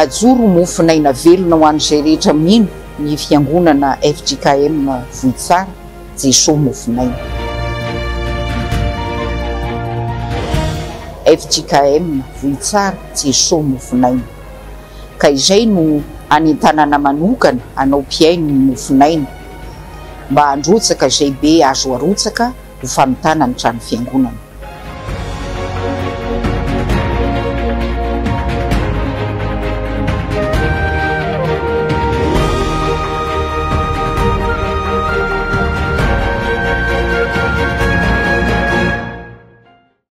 ajoro mofinaina velona ho an'izay rehetra mino ny fiangonana FJKM Vohitsara Jesoa mofinaina. FJKM Vohitsara Jesoa mofinaina. Ka izay no anentanana manokana anao mpiaino ny mofinaina mba handrotsaka izay be azo arotsaka ho famitana ny trano fiangonana.